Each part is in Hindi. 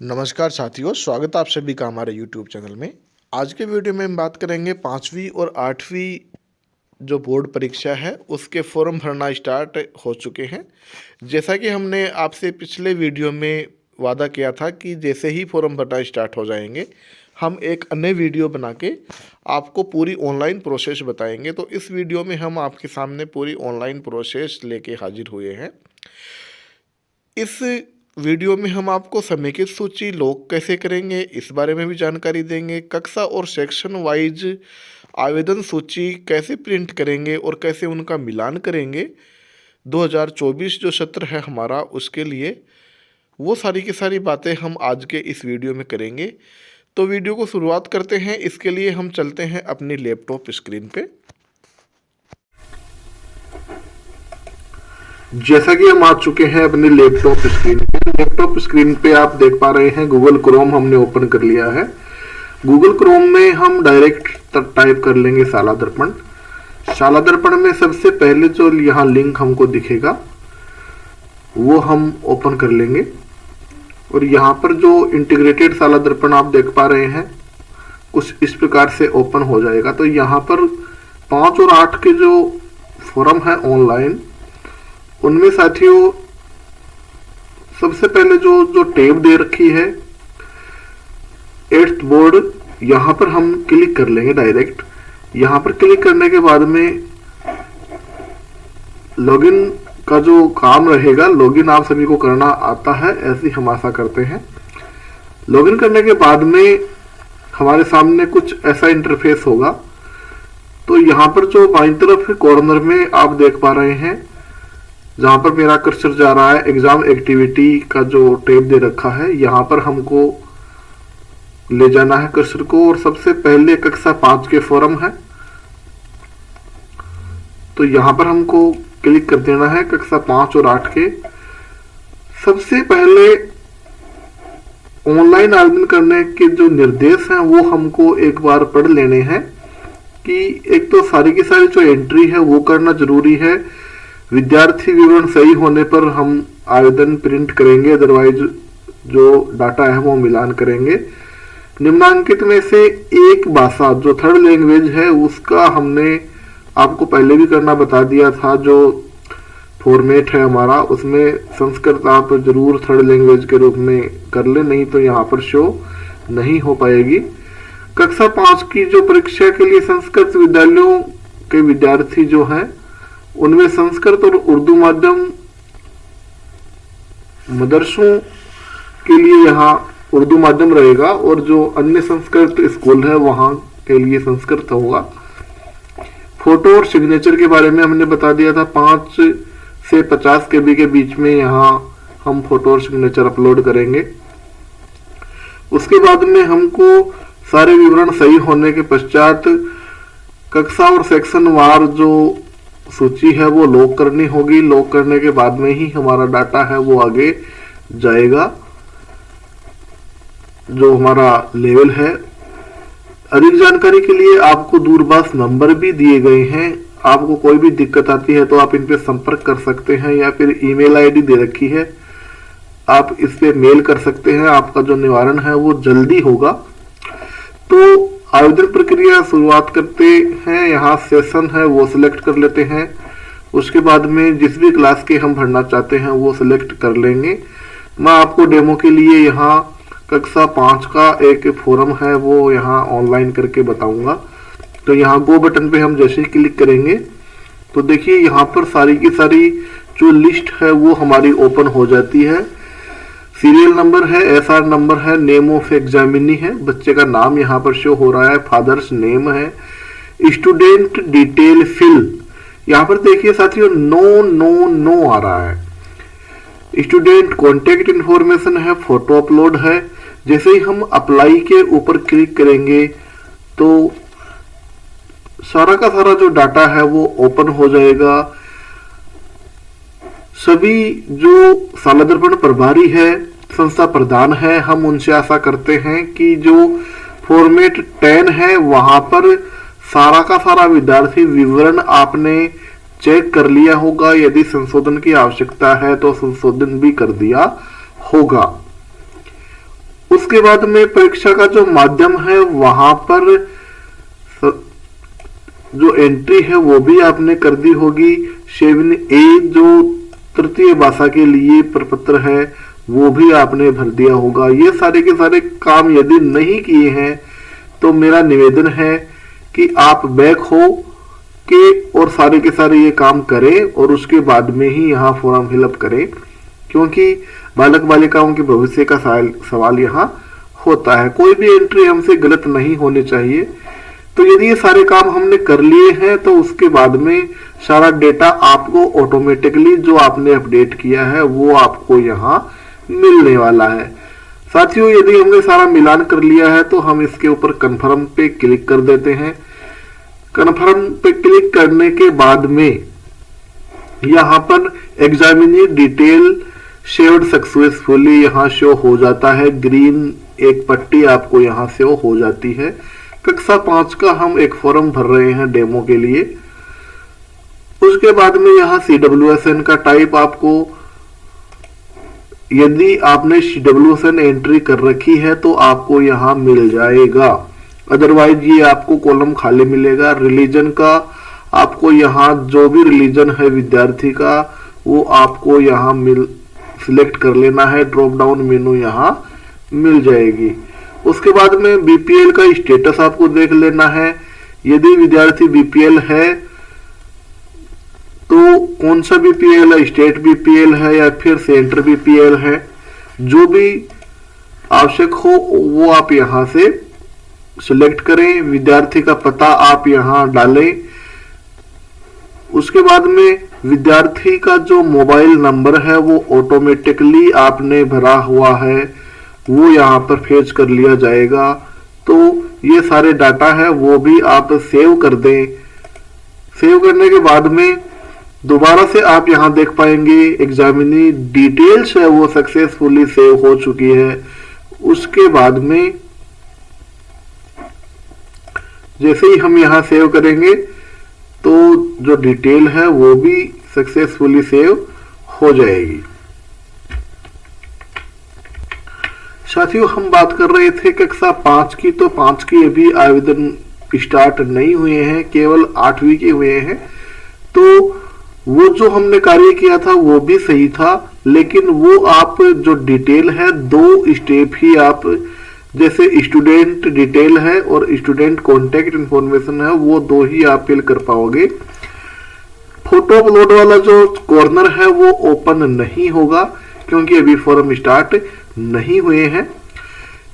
नमस्कार साथियों, स्वागत है आप सभी का हमारे यूट्यूब चैनल में। आज के वीडियो में हम बात करेंगे 5वीं और 8वीं जो बोर्ड परीक्षा है उसके फॉर्म भरना स्टार्ट हो चुके हैं। जैसा कि हमने आपसे पिछले वीडियो में वादा किया था कि जैसे ही फॉर्म भरना स्टार्ट हो जाएंगे हम एक अन्य वीडियो बना के आपको पूरी ऑनलाइन प्रोसेस बताएंगे। तो इस वीडियो में हम आपके सामने पूरी ऑनलाइन प्रोसेस लेके हाजिर हुए हैं। इस वीडियो में हम आपको समेकित सूची लॉक कैसे करेंगे इस बारे में भी जानकारी देंगे। कक्षा और सेक्शन वाइज आवेदन सूची कैसे प्रिंट करेंगे और कैसे उनका मिलान करेंगे 2024 जो सत्र है हमारा उसके लिए, वो सारी की सारी बातें हम आज के इस वीडियो में करेंगे। तो वीडियो को शुरुआत करते हैं। इसके लिए हम चलते हैं अपनी लैपटॉप स्क्रीन पे। जैसा कि हम आ चुके हैं अपने लैपटॉप स्क्रीन पे। लैपटॉप स्क्रीन पे आप देख पा रहे हैं गूगल क्रोम हमने ओपन कर लिया है। गूगल क्रोम में हम डायरेक्ट टाइप कर लेंगे शाला दर्पण। शाला दर्पण में सबसे पहले जो यहाँ लिंक हमको दिखेगा वो हम ओपन कर लेंगे और यहाँ पर जो इंटीग्रेटेड शाला दर्पण आप देख पा रहे हैं कुछ इस प्रकार से ओपन हो जाएगा। तो यहाँ पर 5 और 8 के जो फॉर्म है ऑनलाइन, उनमें साथियों सबसे पहले जो टेब दे रखी है 8th बोर्ड, यहां पर हम क्लिक कर लेंगे डायरेक्ट। यहां पर क्लिक करने के बाद में लॉगिन का जो काम रहेगा, लॉगिन आप सभी को करना आता है ऐसी हम आशा करते हैं। लॉगिन करने के बाद में हमारे सामने कुछ ऐसा इंटरफेस होगा। तो यहां पर जो बाईं तरफ कॉर्नर में आप देख पा रहे हैं जहां पर मेरा कर्सर जा रहा है, एग्जाम एक्टिविटी का जो टैब दे रखा है, यहां पर हमको ले जाना है कर्सर को और सबसे पहले कक्षा 5 के फॉर्म है तो यहां पर हमको क्लिक कर देना है। कक्षा 5 और 8 के सबसे पहले ऑनलाइन आवेदन करने के जो निर्देश हैं वो हमको एक बार पढ़ लेने हैं कि एक तो सारी की सारी जो एंट्री है वो करना जरूरी है। विद्यार्थी विवरण सही होने पर हम आवेदन प्रिंट करेंगे, अदरवाइज जो डाटा है वो मिलान करेंगे। निम्नांकित में से एक भाषा जो थर्ड लैंग्वेज है उसका हमने आपको पहले भी करना बता दिया था। जो फॉर्मेट है हमारा उसमें संस्कृत आप जरूर थर्ड लैंग्वेज के रूप में कर ले, नहीं तो यहाँ पर शो नहीं हो पाएगी। कक्षा 5 की जो परीक्षा के लिए संस्कृत विद्यालयों के विद्यार्थी जो हैं उनमें संस्कृत और उर्दू माध्यम मदरसों के लिए यहाँ उर्दू माध्यम रहेगा और जो अन्य संस्कृत स्कूल है वहां के लिए संस्कृत होगा। फोटो और सिग्नेचर के बारे में हमने बता दिया था। 5 से 50 KB के बीच में यहाँ हम फोटो और सिग्नेचर अपलोड करेंगे। उसके बाद में हमको सारे विवरण सही होने के पश्चात कक्षा और सेक्शन वार जो सूची है वो लॉक करनी होगी। लॉक करने के बाद में ही हमारा डाटा है वो आगे जाएगा जो हमारा लेवल है। अधिक जानकारी के लिए आपको दूरभाष नंबर भी दिए गए हैं। आपको कोई भी दिक्कत आती है तो आप इन पे संपर्क कर सकते हैं या फिर ईमेल आईडी दे रखी है, आप इस पे मेल कर सकते हैं। आपका जो निवारण है वो जल्दी होगा। तो आवेदन प्रक्रिया शुरुआत करते हैं। यहाँ सेशन है वो सिलेक्ट कर लेते हैं। उसके बाद में जिस भी क्लास के हम भरना चाहते हैं वो सिलेक्ट कर लेंगे। मैं आपको डेमो के लिए यहाँ कक्षा 5 का एक फॉर्म है वो यहाँ ऑनलाइन करके बताऊंगा। तो यहाँ गो बटन पे हम जैसे ही क्लिक करेंगे तो देखिए यहाँ पर सारी की सारी जो लिस्ट है वो हमारी ओपन हो जाती है। सीरियल नंबर है, SR नंबर है, नेम ऑफ एग्जामिनी है, बच्चे का नाम यहाँ पर शो हो रहा है, फादर्स नेम है, स्टूडेंट डिटेल फिल। यहाँ पर देखिए साथियों नो आ रहा है। स्टूडेंट कॉन्टेक्ट इंफॉर्मेशन है, फोटो अपलोड है। जैसे ही हम अप्लाई के ऊपर क्लिक करेंगे तो सारा का सारा जो डाटा है वो ओपन हो जाएगा। सभी जो शाला दर्पण प्रभारी है, संस्था प्रधान है, हम उनसे आशा करते हैं कि जो फॉर्मेट 10 है वहां पर सारा का सारा विद्यार्थी विवरण आपने चेक कर लिया होगा। यदि संशोधन की आवश्यकता है तो संशोधन भी कर दिया होगा। उसके बाद में परीक्षा का जो माध्यम है वहां पर जो एंट्री है वो भी आपने कर दी होगी। 7A जो तृतीय भाषा के लिए प्रपत्र है वो भी आपने भर दिया होगा। ये सारे के सारे काम यदि नहीं किए हैं तो मेरा निवेदन है कि आप बैक हो के और सारे के सारे ये काम करें और उसके बाद में ही यहाँ फॉर्म फिलअप करें, क्योंकि बालक बालिकाओं के भविष्य का सवाल यहाँ होता है। कोई भी एंट्री हमसे गलत नहीं होनी चाहिए। तो यदि ये सारे काम हमने कर लिए हैं तो उसके बाद में सारा डेटा आपको ऑटोमेटिकली जो आपने अपडेट किया है वो आपको यहाँ मिलने वाला है। साथियों, यदि हमने सारा मिलान कर लिया है तो हम इसके ऊपर कन्फर्म पे क्लिक कर देते हैं। कन्फर्म पे क्लिक करने के बाद में यहाँ पर एग्जामिनी डिटेल शेयर्ड सक्सेसफुली यहाँ शो हो जाता है। ग्रीन एक पट्टी आपको यहाँ शो हो जाती है। कक्षा 5 का हम एक फॉर्म भर रहे हैं डेमो के लिए। उसके बाद में यहाँ CWSN का टाइप आपको, यदि आपने CWSN एंट्री कर रखी है तो आपको यहाँ मिल जाएगा, अदरवाइज ये आपको कॉलम खाली मिलेगा। रिलीजन का आपको यहाँ जो भी रिलीजन है विद्यार्थी का वो आपको यहाँ सिलेक्ट कर लेना है। ड्रॉप डाउन मेनू यहाँ मिल जाएगी। उसके बाद में BPL का स्टेटस आपको देख लेना है। यदि विद्यार्थी BPL है तो कौन सा BPL है, स्टेट BPL है या फिर सेंटर BPL है, जो भी आवश्यक हो वो आप यहां से सिलेक्ट करें। विद्यार्थी का पता आप यहां डालें। उसके बाद में विद्यार्थी का जो मोबाइल नंबर है वो ऑटोमेटिकली आपने भरा हुआ है वो यहाँ पर फेच कर लिया जाएगा। तो ये सारे डाटा है वो भी आप सेव कर दें। सेव करने के बाद में दोबारा से आप यहाँ देख पाएंगे एग्जामिनी डिटेल्स है वो सक्सेसफुली सेव हो चुकी है। उसके बाद में जैसे ही हम यहाँ सेव करेंगे तो जो डिटेल है वो भी सक्सेसफुली सेव हो जाएगी। साथियों, हम बात कर रहे थे कक्षा 5 की, तो 5 की अभी आवेदन स्टार्ट नहीं हुए हैं, केवल 8वीं के हुए हैं। तो वो जो हमने कार्य किया था वो भी सही था, लेकिन वो आप जो डिटेल है 2 स्टेप ही आप, जैसे स्टूडेंट डिटेल है और स्टूडेंट कॉन्टेक्ट इंफॉर्मेशन है, वो 2 ही आप फिल कर पाओगे। फोटो अपलोड वाला जो कॉर्नर है वो ओपन नहीं होगा क्योंकि अभी फॉर्म स्टार्ट नहीं हुए हैं।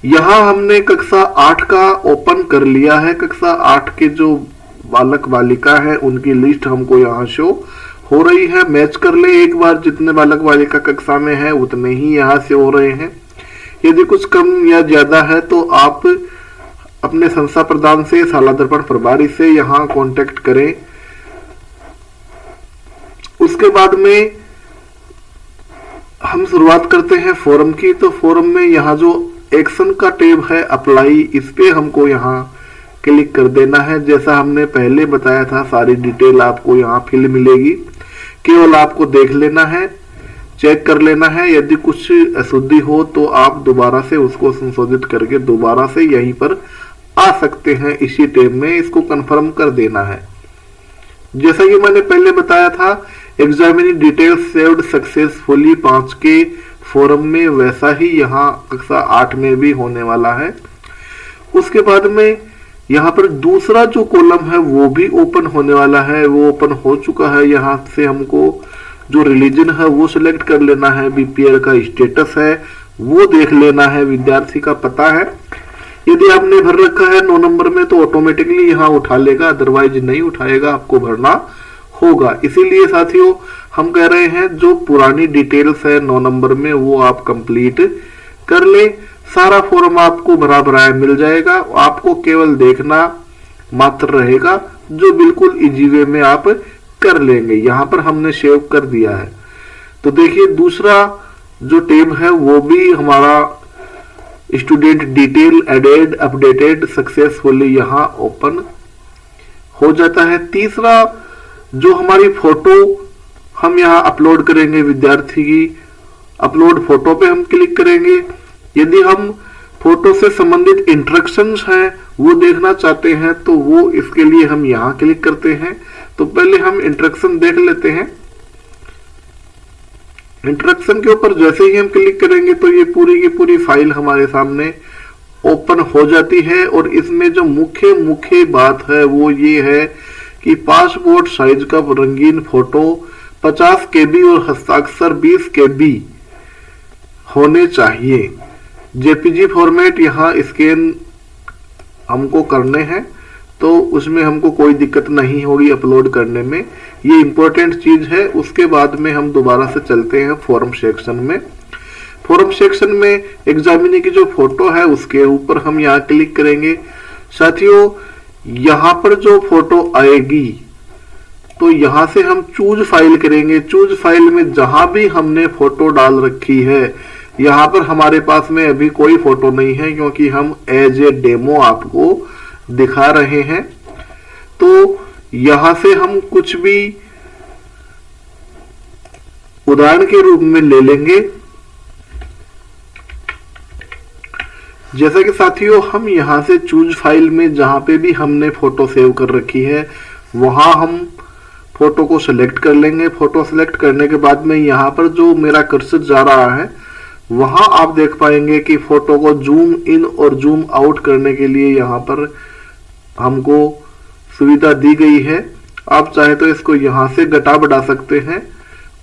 यहां हमने कक्षा 8 का ओपन कर लिया है। कक्षा 8 के जो बालक बालिका है उनकी लिस्ट हमको यहाँ शो हो रही है। मैच कर ले एक बार, जितने बालक बालिका कक्षा में है उतने ही यहाँ से हो रहे हैं। यदि कुछ कम या ज्यादा है तो आप अपने संस्था प्रधान से, शाला दर्पण प्रभारी से यहाँ कांटेक्ट करें। उसके बाद में हम शुरुआत करते हैं फॉर्म की। तो फॉर्म में यहाँ जो एक्शन का टैब है अप्लाई, इस पे हमको यहाँ क्लिक कर देना है। जैसा हमने पहले बताया था, सारी डिटेल आपको यहाँ फिल मिलेगी, केवल आपको देख लेना है, चेक कर लेना है। यदि कुछ अशुद्धि हो तो आप दोबारा से उसको संशोधित करके दोबारा से यहीं पर आ सकते हैं। इसी टैब में इसको कंफर्म कर देना है। जैसा कि मैंने पहले बताया था, एग्जामिनी डिटेल्स सेव्ड सक्सेसफुली 5 के फॉर्म में, वैसा ही यहाँ कक्षा 8 में भी होने वाला है। उसके बाद में यहाँ पर दूसरा जो कॉलम है वो भी ओपन होने वाला है, वो ओपन हो चुका है। यहाँ से हमको जो रिलीजन है वो सिलेक्ट कर लेना है, BPL का स्टेटस है वो देख लेना है, विद्यार्थी का पता है। यदि आपने भर रखा है 9 नंबर में तो ऑटोमेटिकली यहाँ उठा लेगा, अदरवाइज नहीं उठाएगा, आपको भरना होगा। इसीलिए साथियों हम कह रहे हैं जो पुरानी डिटेल्स है 9 नंबर में वो आप कंप्लीट कर ले। सारा फॉर्म आपको भरा भराया मिल जाएगा, आपको केवल देखना मात्र रहेगा, जो बिल्कुल इजी वे में आप कर लेंगे। यहाँ पर हमने सेव कर दिया है। तो देखिए दूसरा जो टैब है वो भी हमारा student detail added updated successfully यहाँ ओपन हो जाता है। तीसरा जो हमारी फोटो हम यहाँ अपलोड करेंगे विद्यार्थी की, अपलोड फोटो पे हम क्लिक करेंगे। यदि हम फोटो से संबंधित इंस्ट्रक्शंस हैं वो देखना चाहते हैं तो वो इसके लिए हम यहाँ क्लिक करते हैं। तो पहले हम इंस्ट्रक्शन देख लेते हैं। इंस्ट्रक्शन के ऊपर जैसे ही हम क्लिक करेंगे तो ये पूरी की पूरी फाइल हमारे सामने ओपन हो जाती है। और इसमें जो मुख्य बात है वो ये है कि पासपोर्ट साइज का रंगीन फोटो 50 KB और हस्ताक्षर 20 KB होने चाहिए। जेपीजी फॉर्मेट यहाँ स्कैन हमको करने हैं तो उसमें हमको कोई दिक्कत नहीं होगी अपलोड करने में, ये इंपॉर्टेंट चीज है। उसके बाद में हम दोबारा से चलते हैं फॉर्म सेक्शन में। फॉर्म सेक्शन में एग्जामिनी की जो फोटो है उसके ऊपर हम यहाँ क्लिक करेंगे। साथियों यहाँ पर जो फोटो आएगी तो यहाँ से हम चूज फाइल करेंगे। चूज फाइल में जहां भी हमने फोटो डाल रखी है, यहाँ पर हमारे पास में अभी कोई फोटो नहीं है क्योंकि हम एज ए डेमो आपको दिखा रहे हैं। तो यहां से हम कुछ भी उदाहरण के रूप में ले लेंगे। जैसा कि साथियों हम यहां से चूज फाइल में जहां पे भी हमने फोटो सेव कर रखी है वहां हम फोटो को सिलेक्ट कर लेंगे। फोटो सिलेक्ट करने के बाद में यहाँ पर जो मेरा कर्सर जा रहा है वहां आप देख पाएंगे कि फोटो को जूम इन और जूम आउट करने के लिए यहाँ पर हमको सुविधा दी गई है। आप चाहे तो इसको यहाँ से घटा बढ़ा सकते हैं।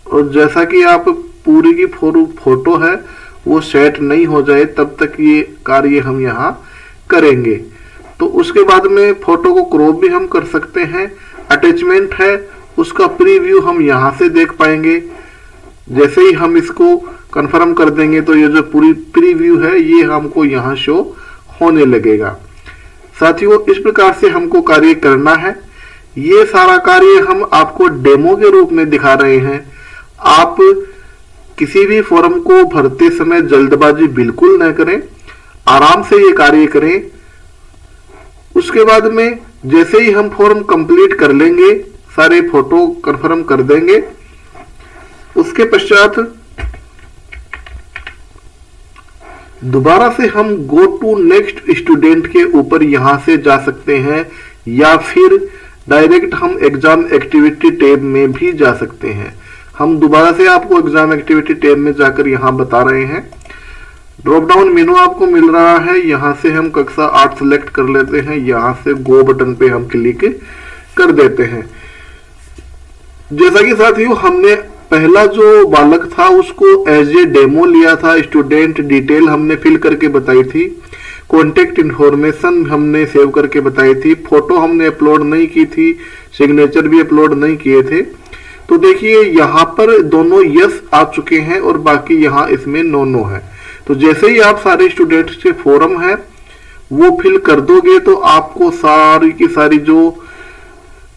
और जैसा कि आप पूरी की फोटो है वो सेट नहीं हो जाए तब तक ये कार्य हम यहाँ करेंगे। तो उसके बाद में फोटो को क्रॉप भी हम कर सकते हैं। अटैचमेंट है उसका प्रीव्यू हम यहाँ से देख पाएंगे। जैसे ही हम इसको कंफर्म कर देंगे तो ये जो पूरी प्रीव्यू है ये हमको यहाँ शो होने लगेगा। साथियों इस प्रकार से हमको कार्य करना है। ये सारा कार्य हम आपको डेमो के रूप में दिखा रहे हैं। आप किसी भी फॉर्म को भरते समय जल्दबाजी बिल्कुल न करें, आराम से ये कार्य करें। उसके बाद में जैसे ही हम फॉर्म कंप्लीट कर लेंगे, सारे फोटो कंफर्म कर देंगे, उसके पश्चात दोबारा से हम गो टू नेक्स्ट स्टूडेंट के ऊपर यहां से जा सकते हैं या फिर डायरेक्ट हम एग्जाम एक्टिविटी टैब में भी जा सकते हैं। हम दोबारा से आपको एग्जाम एक्टिविटी टैब में जाकर यहां बता रहे हैं। ड्रॉप डाउन मेनू आपको मिल रहा है, यहां से हम कक्षा 8 सिलेक्ट कर लेते हैं। यहां से गो बटन पे हम क्लिक कर देते हैं। जैसा कि साथियों हमने पहला जो बालक था उसको एज ए डेमो लिया था, स्टूडेंट डिटेल हमने फिल करके बताई थी, कॉन्टेक्ट इंफॉर्मेशन हमने सेव करके बताई थी, फोटो हमने अपलोड नहीं की थी, सिग्नेचर भी अपलोड नहीं किए थे। तो देखिए यहाँ पर दोनों यस आ चुके हैं और बाकी यहाँ इसमें नो है। तो जैसे ही आप सारे स्टूडेंट से फॉर्म है वो फिल कर दोगे तो आपको सारी की सारी जो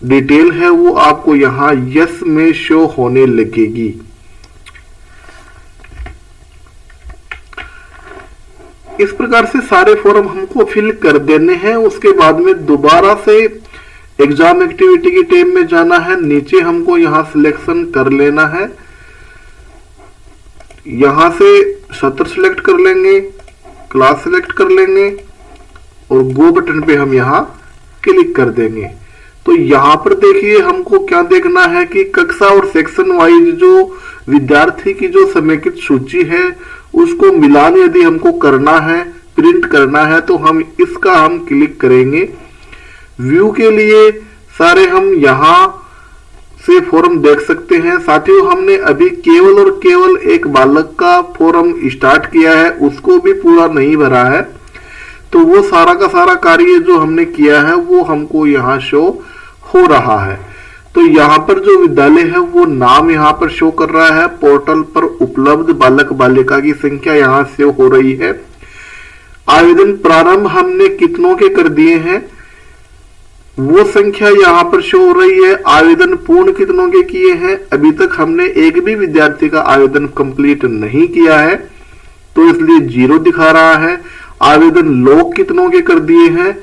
डिटेल है वो आपको यहाँ यस में शो होने लगेगी। इस प्रकार से सारे फॉर्म हमको फिल कर देने हैं। उसके बाद में दोबारा से एग्जाम एक्टिविटी की टैब में जाना है। नीचे हमको यहाँ सिलेक्शन कर लेना है, यहां से सत्र सिलेक्ट कर लेंगे, क्लास सिलेक्ट कर लेंगे और गो बटन पे हम यहाँ क्लिक कर देंगे। तो यहाँ पर देखिए हमको क्या देखना है कि कक्षा और सेक्शन वाइज जो विद्यार्थी की जो समेकित सूची है उसको मिलान यदि हमको करना है, प्रिंट करना है, तो हम इसका हम क्लिक करेंगे। व्यू के लिए सारे हम यहाँ से फॉर्म देख सकते हैं। साथियों हमने अभी केवल और केवल एक बालक का फॉर्म स्टार्ट किया है, उसको भी पूरा नहीं भरा है। तो वो सारा का सारा कार्य जो हमने किया है वो हमको यहाँ शो हो रहा है। तो यहाँ पर जो विद्यालय है वो नाम यहाँ पर शो कर रहा है। पोर्टल पर उपलब्ध बालक बालिका की संख्या यहाँ से हो रही है। आवेदन प्रारंभ हमने कितनों के कर दिए हैं वो संख्या यहाँ पर शो हो रही है। आवेदन पूर्ण कितनों के किए हैं, अभी तक हमने एक भी विद्यार्थी का आवेदन कंप्लीट नहीं किया है तो इसलिए 0 दिखा रहा है। आवेदन लॉक कितनों के कर दिए हैं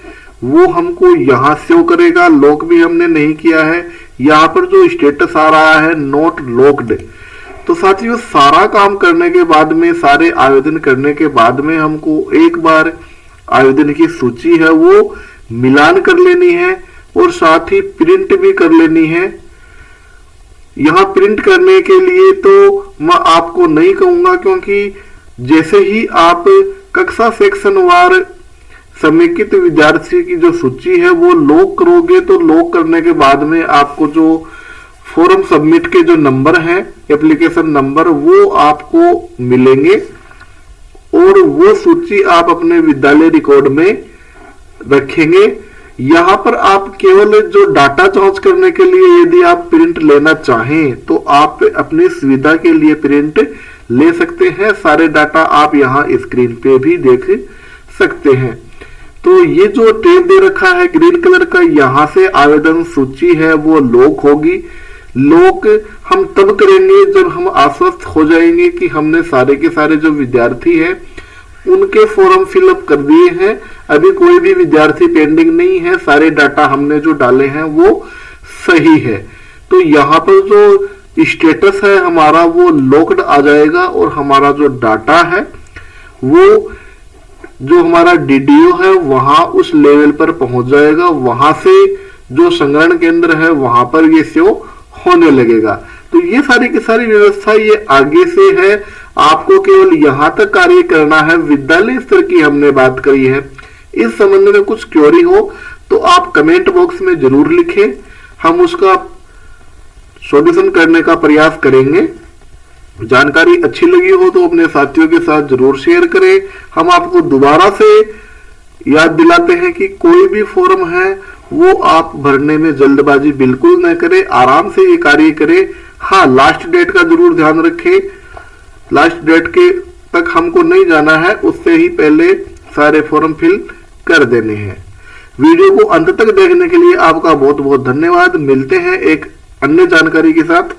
वो हमको यहाँ शो करेगा, लॉक भी हमने नहीं किया है। यहाँ पर जो स्टेटस आ रहा है नॉट लॉक्ड, तो साथियों सारा काम करने के बाद में, सारे आवेदन करने के बाद में हमको एक बार आवेदन की सूची है वो मिलान कर लेनी है और साथ ही प्रिंट भी कर लेनी है। यहां प्रिंट करने के लिए तो मैं आपको नहीं कहूंगा, क्योंकि जैसे ही आप कक्षा सेक्शन वार समेकित विद्यार्थी की जो सूची है वो लॉक करोगे, तो लॉक करने के बाद में आपको जो फॉर्म सबमिट के जो नंबर हैं, एप्लीकेशन नंबर, वो आपको मिलेंगे और वो सूची आप अपने विद्यालय रिकॉर्ड में रखेंगे। यहां पर आप केवल जो डाटा जांच करने के लिए यदि आप प्रिंट लेना चाहें तो आप अपनी सुविधा के लिए प्रिंट ले सकते हैं। सारे डाटा आप यहां स्क्रीन पे भी देख सकते हैं। तो ये जो टैब दे रखा है ग्रीन कलर का, यहां से आवेदन सूची है वो लॉक होगी। लॉक हम तब करेंगे जब हम आश्वस्त हो जाएंगे कि हमने सारे के सारे जो विद्यार्थी हैं उनके फॉर्म फिलअप कर दिए हैं, अभी कोई भी विद्यार्थी पेंडिंग नहीं है, सारे डाटा हमने जो डाले हैं वो सही है। तो यहाँ पर जो स्टेटस है हमारा वो लॉक्ड आ जाएगा और हमारा जो डाटा है वो जो हमारा डीडीओ है वहां उस लेवल पर पहुंच जाएगा, वहां से जो संग्रहण केंद्र है वहां पर ये सेव होने लगेगा। तो ये सारी की सारी व्यवस्था ये आगे से है, आपको केवल यहां तक कार्य करना है। विद्यालय स्तर की हमने बात करी है। इस संबंध में कुछ क्वेरी हो तो आप कमेंट बॉक्स में जरूर लिखें, हम उसका सॉल्यूशन करने का प्रयास करेंगे। जानकारी अच्छी लगी हो तो अपने साथियों के साथ जरूर शेयर करें। हम आपको दोबारा से याद दिलाते हैं कि कोई भी फॉर्म है वो आप भरने में जल्दबाजी बिल्कुल न करें, आराम से ये कार्य करें। हाँ, लास्ट डेट का जरूर ध्यान रखें, लास्ट डेट के तक हमको नहीं जाना है, उससे ही पहले सारे फॉर्म फिल कर देने हैं। वीडियो को अंत तक देखने के लिए आपका बहुत बहुत धन्यवाद। मिलते हैं एक अन्य जानकारी के साथ।